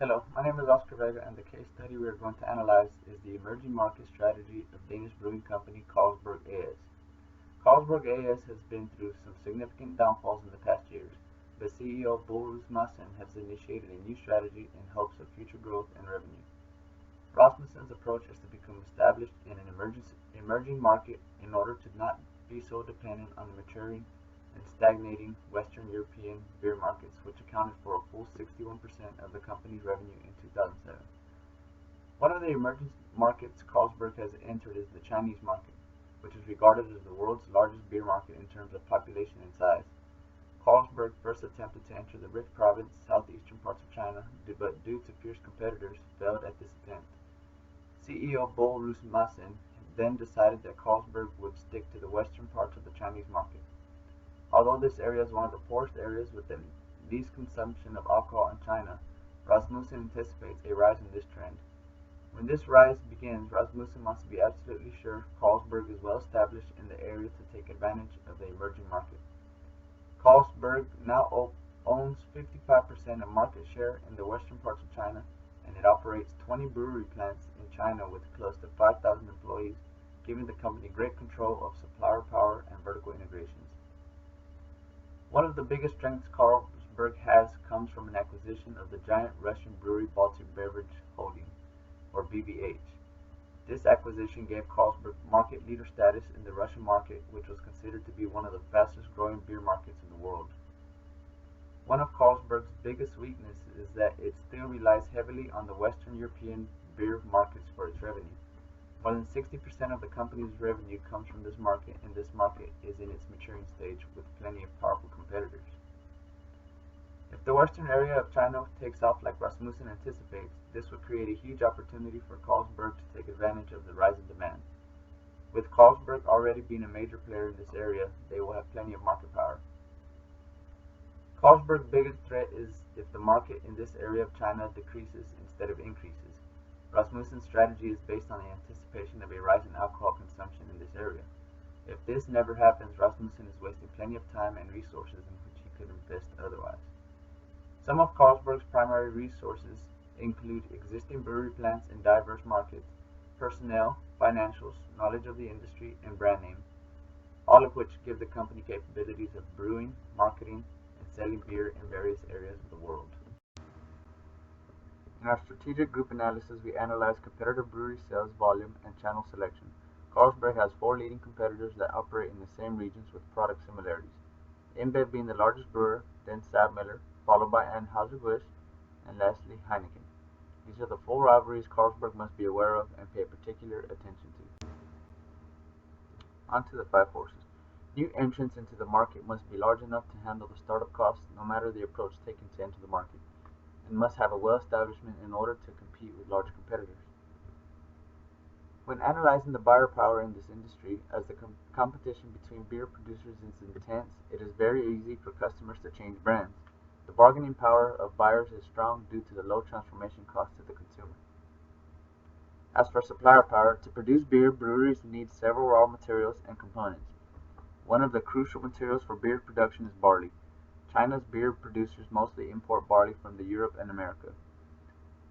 Hello, my name is Oscar Vega, and the case study we are going to analyze is the emerging market strategy of Danish brewing company Carlsberg A/S. Carlsberg A/S has been through some significant downfalls in the past years, but CEO Boris Madsen has initiated a new strategy in hopes of future growth and revenue. Rasmussen's approach is to become established in an emerging market in order to not be so dependent on the maturing and stagnating Western European beer markets, which accounted for a full 61% of the company's revenue in 2007. One of the emerging markets Carlsberg has entered is the Chinese market, which is regarded as the world's largest beer market in terms of population and size. Carlsberg first attempted to enter the rich province, southeastern parts of China, but due to fierce competitors, failed at this attempt. CEO Boris Madsen then decided that Carlsberg would stick to the western parts of the Chinese market. Although this area is one of the poorest areas with the least consumption of alcohol in China, Rasmussen anticipates a rise in this trend. When this rise begins, Rasmussen wants to be absolutely sure Carlsberg is well established in the area to take advantage of the emerging market. Carlsberg now owns 55% of market share in the western parts of China, and it operates 20 brewery plants in China with close to 5,000 employees, giving the company great control of supplier power and vertical integrations. One of the biggest strengths Carlsberg has comes from an acquisition of the giant Russian brewery Baltic Beverage Holding, or BBH. This acquisition gave Carlsberg market leader status in the Russian market, which was considered to be one of the fastest growing beer markets in the world. One of Carlsberg's biggest weaknesses is that it still relies heavily on the Western European beer markets for its revenue. More than 60% of the company's revenue comes from this market, and this market is in its maturing stage with plenty of powerful competitors. If the western area of China takes off like Rasmussen anticipates, this would create a huge opportunity for Carlsberg to take advantage of the rising demand. With Carlsberg already being a major player in this area, they will have plenty of market power. Carlsberg's biggest threat is if the market in this area of China decreases instead of increases. Rasmussen's strategy is based on the anticipation of a rise in alcohol consumption in this area. If this never happens, Rasmussen is wasting plenty of time and resources in which he could invest otherwise. Some of Carlsberg's primary resources include existing brewery plants in diverse markets, personnel, financials, knowledge of the industry, and brand name, all of which give the company capabilities of brewing, marketing, and selling beer in various areas of the world. In our strategic group analysis, we analyzed competitor brewery sales volume and channel selection. Carlsberg has 4 leading competitors that operate in the same regions with product similarities. InBev being the largest brewer, then SABMiller, followed by Anheuser-Busch, and lastly Heineken. These are the 4 rivalries Carlsberg must be aware of and pay particular attention to. On to the 5 forces. New entrants into the market must be large enough to handle the startup costs, no matter the approach taken to enter the market, and must have a well-establishment in order to compete with large competitors. When analyzing the buyer power in this industry, as the competition between beer producers is intense, it is very easy for customers to change brands. The bargaining power of buyers is strong due to the low transformation cost to the consumer. As for supplier power, to produce beer, breweries need several raw materials and components. One of the crucial materials for beer production is barley. China's beer producers mostly import barley from Europe and America.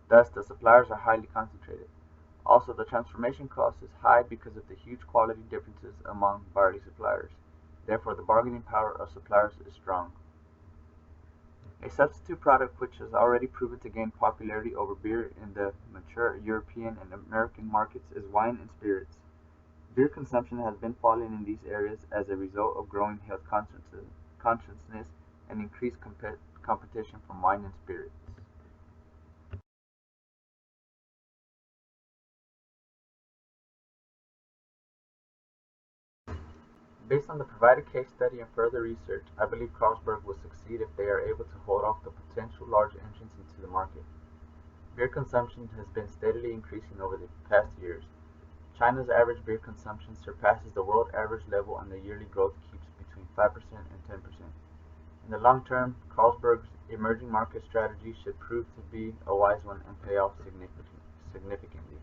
Thus, the suppliers are highly concentrated. Also, the transformation cost is high because of the huge quality differences among barley suppliers. Therefore, the bargaining power of suppliers is strong. A substitute product which has already proven to gain popularity over beer in the mature European and American markets is wine and spirits. Beer consumption has been falling in these areas as a result of growing health consciousness and increased competition from wine and spirits. Based on the provided case study and further research, I believe Carlsberg will succeed if they are able to hold off the potential large entrants into the market. Beer consumption has been steadily increasing over the past years. China's average beer consumption surpasses the world average level, and the yearly growth keeps between 5% and 10%. In the long term, Carlsberg's emerging market strategy should prove to be a wise one and pay off significantly.